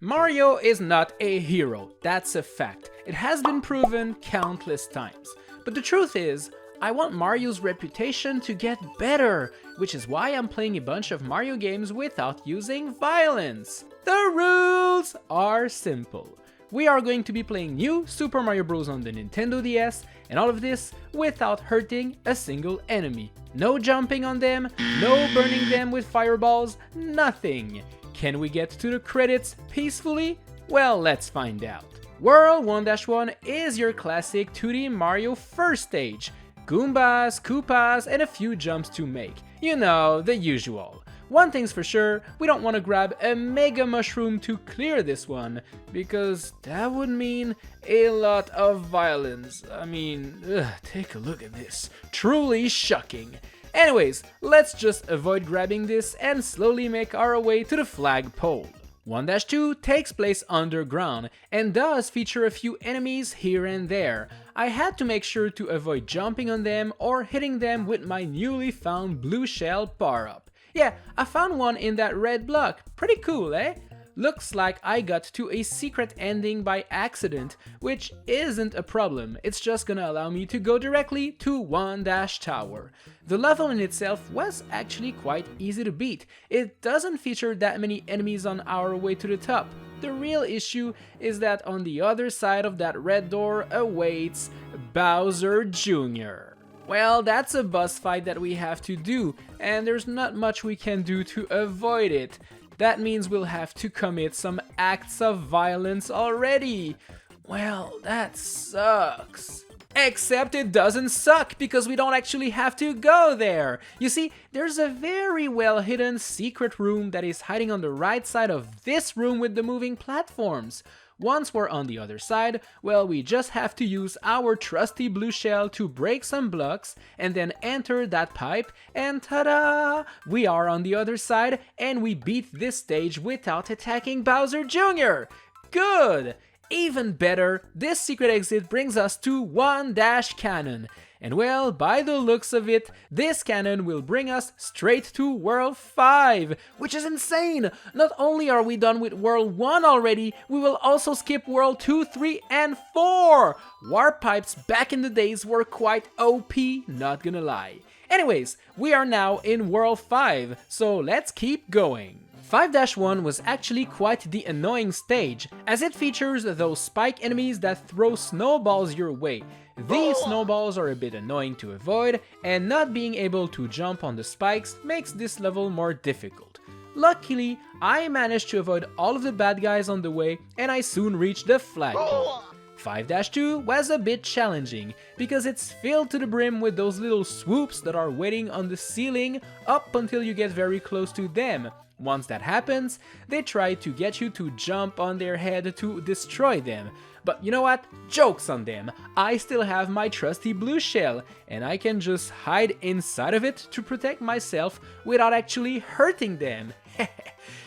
Mario is not a hero, that's a fact. It has been proven countless times. But the truth is, I want Mario's reputation to get better, which is why I'm playing a bunch of Mario games without using violence. The rules are simple. We are going to be playing new Super Mario Bros. On the Nintendo DS, and all of this without hurting a single enemy. No jumping on them, no burning them with fireballs, nothing. Can we get to the credits peacefully? Well, let's find out. World 1-1 is your classic 2D Mario first stage. Goombas, Koopas, and a few jumps to make. You know, the usual. One thing's for sure, we don't want to grab a Mega Mushroom to clear this one, because that would mean a lot of violence. I mean, take a look at this. Truly shocking. Anyways, let's just avoid grabbing this and slowly make our way to the flagpole. 1-2 takes place underground and does feature a few enemies here and there. I had to make sure to avoid jumping on them or hitting them with my newly found blue shell power-up. Yeah, I found one in that red block. Pretty cool, eh? Looks like I got to a secret ending by accident, which isn't a problem, it's just gonna allow me to go directly to 1-Tower. The level in itself was actually quite easy to beat. It doesn't feature that many enemies on our way to the top. The real issue is that on the other side of that red door awaits Bowser Jr. Well, that's a boss fight that we have to do, and there's not much we can do to avoid it. That means we'll have to commit some acts of violence already. Well, that sucks. Except it doesn't suck, because we don't actually have to go there. You see, there's a very well hidden secret room that is hiding on the right side of this room with the moving platforms. Once we're on the other side, well, we just have to use our trusty blue shell to break some blocks and then enter that pipe, and ta-da! We are on the other side and we beat this stage without attacking Bowser Jr. Good! Even better, this secret exit brings us to 1-Cannon. And well, by the looks of it, this cannon will bring us straight to World 5, which is insane! Not only are we done with World 1 already, we will also skip World 2, 3, and 4! Warp pipes back in the days were quite OP, not gonna lie. Anyways, we are now in World 5, so let's keep going. 5-1 was actually quite the annoying stage, as it features those spike enemies that throw snowballs your way. These snowballs are a bit annoying to avoid, and not being able to jump on the spikes makes this level more difficult. Luckily, I managed to avoid all of the bad guys on the way, and I soon reached the flagpole. 5-2 was a bit challenging, because it's filled to the brim with those little swoops that are waiting on the ceiling up until you get very close to them. Once that happens, they try to get you to jump on their head to destroy them. But you know what? Joke's on them. I still have my trusty blue shell, and I can just hide inside of it to protect myself without actually hurting them.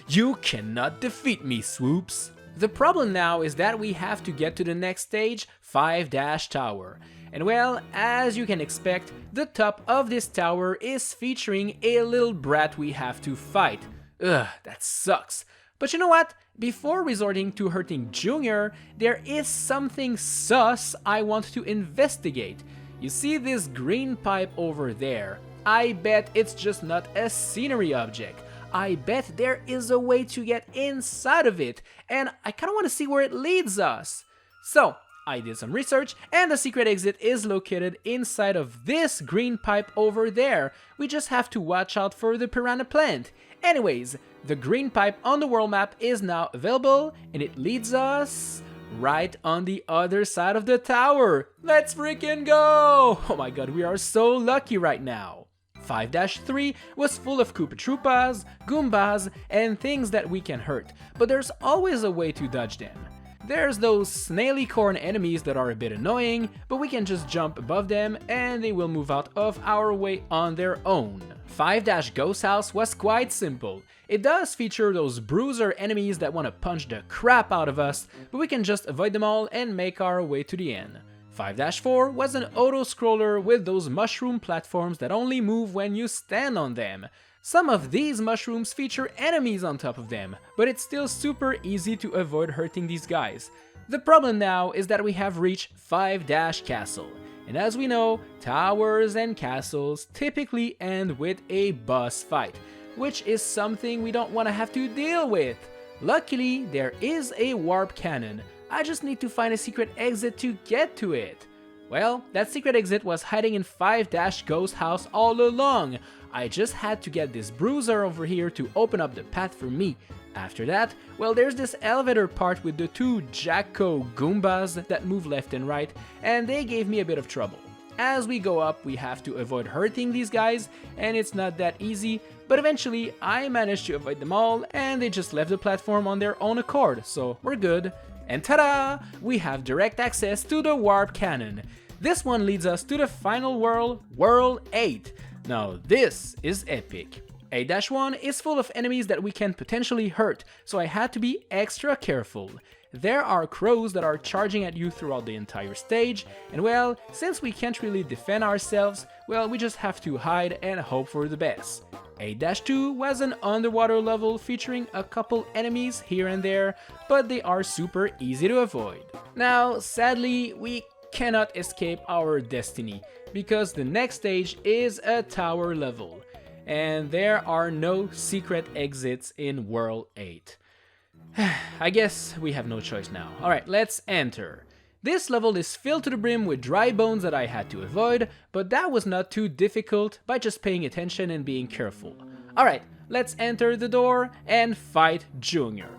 You cannot defeat me, Swoops. The problem now is that we have to get to the next stage, 5-Tower. And well, as you can expect, the top of this tower is featuring a little brat we have to fight. Ugh, that sucks. But you know what? Before resorting to hurting Junior, there is something sus I want to investigate. You see this green pipe over there? I bet it's just not a scenery object. I bet there is a way to get inside of it, and I kinda wanna see where it leads us. So, I did some research, and the secret exit is located inside of this green pipe over there. We just have to watch out for the piranha plant. Anyways, the green pipe on the world map is now available, and it leads us right on the other side of the tower. Let's freaking go! Oh my god, we are so lucky right now. 5-3 was full of Koopa Troopas, Goombas, and things that we can hurt, but there's always a way to dodge them. There's those snaily corn enemies that are a bit annoying, but we can just jump above them and they will move out of our way on their own. 5-Ghost House was quite simple. It does feature those bruiser enemies that want to punch the crap out of us, but we can just avoid them all and make our way to the end. 5-4 was an auto-scroller with those mushroom platforms that only move when you stand on them. Some of these mushrooms feature enemies on top of them, but it's still super easy to avoid hurting these guys. The problem now is that we have reached 5-Castle, and as we know, towers and castles typically end with a boss fight, which is something we don't want to have to deal with. Luckily, there is a warp cannon. I just need to find a secret exit to get to it. Well, that secret exit was hiding in 5-Ghost House all along. I just had to get this bruiser over here to open up the path for me. After that, well, there's this elevator part with the two Jacko Goombas that move left and right, and they gave me a bit of trouble. As we go up, we have to avoid hurting these guys, and it's not that easy, but eventually I managed to avoid them all, and they just left the platform on their own accord, so we're good. And ta-da! We have direct access to the warp cannon. This one leads us to the final world, World 8. Now this is epic. 8-1 is full of enemies that we can potentially hurt, so I had to be extra careful. There are crows that are charging at you throughout the entire stage, and well, since we can't really defend ourselves, well, we just have to hide and hope for the best. 8-2 was an underwater level featuring a couple enemies here and there, but they are super easy to avoid. Now, sadly, we cannot escape our destiny, because the next stage is a tower level, and there are no secret exits in World 8. I guess we have no choice now. Alright, let's enter. This level is filled to the brim with dry bones that I had to avoid, but that was not too difficult by just paying attention and being careful. Alright, let's enter the door and fight Junior.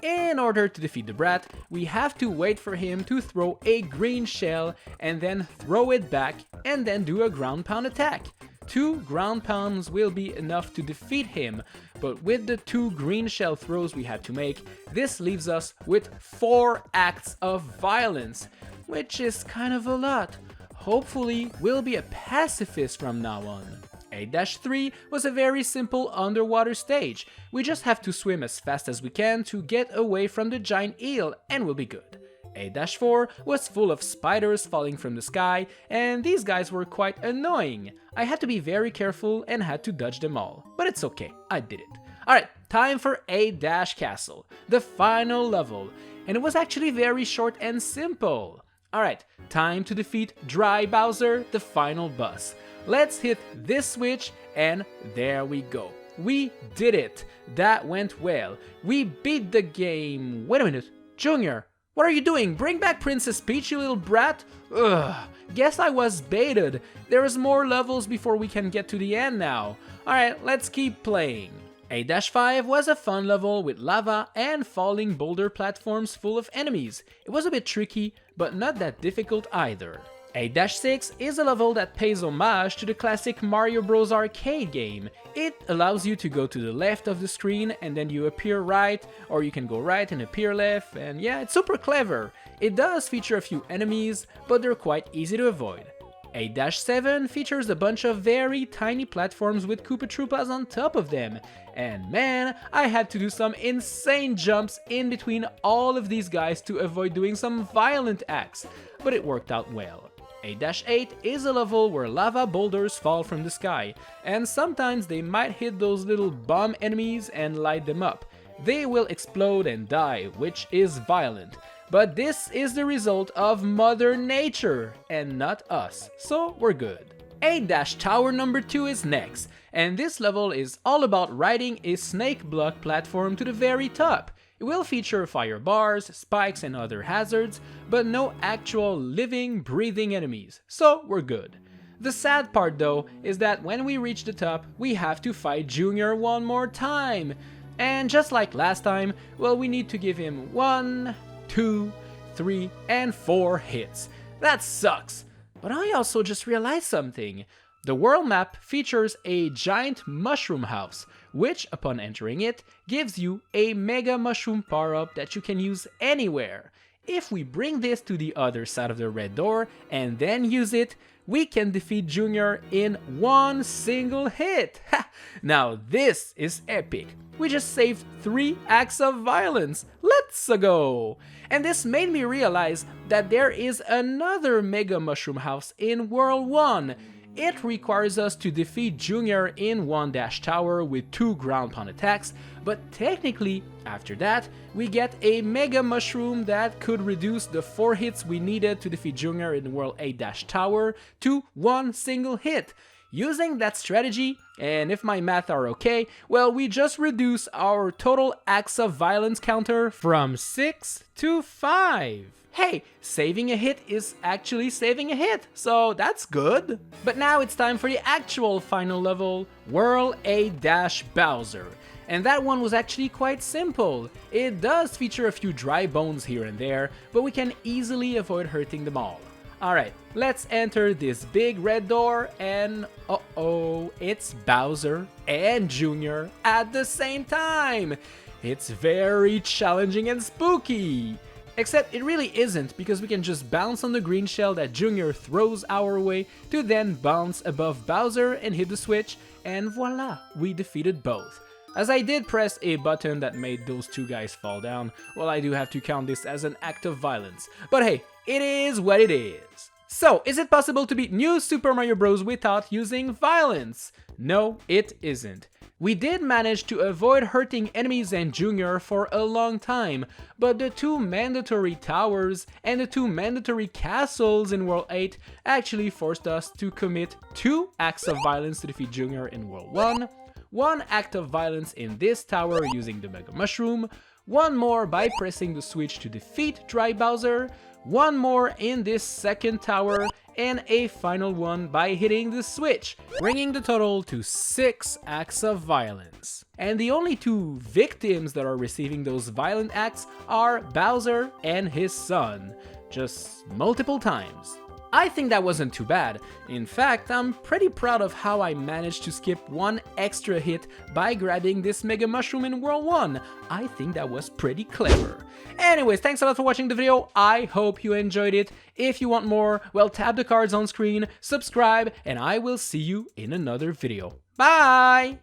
In order to defeat the brat, we have to wait for him to throw a green shell and then throw it back and then do a ground pound attack. 2 ground pounds will be enough to defeat him, but with the 2 green shell throws we had to make, this leaves us with 4 acts of violence, which is kind of a lot. Hopefully, we'll be a pacifist from now on. 8-3 was a very simple underwater stage. We just have to swim as fast as we can to get away from the giant eel and we'll be good. 8-4 was full of spiders falling from the sky, and these guys were quite annoying. I had to be very careful and had to dodge them all, but it's okay, I did it. Alright, time for 8-Castle, the final level, and it was actually very short and simple. Alright, time to defeat Dry Bowser, the final boss. Let's hit this switch, and there we go. We did it! That went well. We beat the game. Wait a minute, Junior! What are you doing? Bring back Princess Peach, you little brat! Ugh, guess I was baited. There's more levels before we can get to the end now. Alright, let's keep playing. 8-5 was a fun level with lava and falling boulder platforms full of enemies. It was a bit tricky, but not that difficult either. 8-6 is a level that pays homage to the classic Mario Bros. Arcade game. It allows you to go to the left of the screen and then you appear right, or you can go right and appear left, and yeah, it's super clever. It does feature a few enemies, but they're quite easy to avoid. 8-7 features a bunch of very tiny platforms with Koopa Troopas on top of them, and man, I had to do some insane jumps in between all of these guys to avoid doing some violent acts, but it worked out well. 8-8 is a level where lava boulders fall from the sky, and sometimes they might hit those little bomb enemies and light them up. They will explode and die, which is violent. But this is the result of Mother Nature, and not us, so we're good. 8-Tower number 2 is next, and this level is all about riding a snake block platform to the very top. It will feature fire bars, spikes and other hazards, but no actual living, breathing enemies, so we're good. The sad part though is that when we reach the top, we have to fight Junior one more time. And just like last time, well, we need to give him 1, 2, 3, and 4 hits. That sucks! But I also just realized something. The world map features a giant mushroom house, which, upon entering it, gives you a mega mushroom power-up that you can use anywhere. If we bring this to the other side of the red door and then use it, we can defeat Junior in one single hit! Ha! Now this is epic! We just saved 3 acts of violence! Let's go! And this made me realize that there is another mega mushroom house in World 1. it requires us to defeat Junior in one dash tower with 2 ground pound attacks, but technically, after that, we get a Mega Mushroom that could reduce the 4 hits we needed to defeat Junior in World 8 dash tower to 1 single hit. Using that strategy, and if my math are okay, well, we just reduce our total acts of violence counter from 6 to 5. Hey, saving a hit is actually saving a hit, so that's good. But now it's time for the actual final level, World 8-Bowser. And that one was actually quite simple. It does feature a few dry bones here and there, but we can easily avoid hurting them all. Alright, let's enter this big red door and uh-oh, it's Bowser and Junior at the same time! It's very challenging and spooky! Except it really isn't, because we can just bounce on the green shell that Junior throws our way to then bounce above Bowser and hit the switch, and voila, we defeated both. As I did press a button that made those 2 guys fall down, well, I do have to count this as an act of violence. But hey, it is what it is. So, is it possible to beat New Super Mario Bros. Without using violence? No, it isn't. We did manage to avoid hurting enemies and Junior for a long time, but the 2 mandatory towers and the 2 mandatory castles in World 8 actually forced us to commit 2 acts of violence to defeat Junior in World 1, 1 act of violence in this tower using the Mega Mushroom, 1 more by pressing the switch to defeat Dry Bowser, 1 more in this second tower, and a final one by hitting the switch, bringing the total to 6 acts of violence. And the only 2 victims that are receiving those violent acts are Bowser and his son, just multiple times. I think that wasn't too bad. In fact, I'm pretty proud of how I managed to skip 1 extra hit by grabbing this Mega Mushroom in World 1. I think that was pretty clever. Anyways, thanks a lot for watching the video. I hope you enjoyed it. If you want more, well, tap the cards on screen, subscribe, and I will see you in another video. Bye!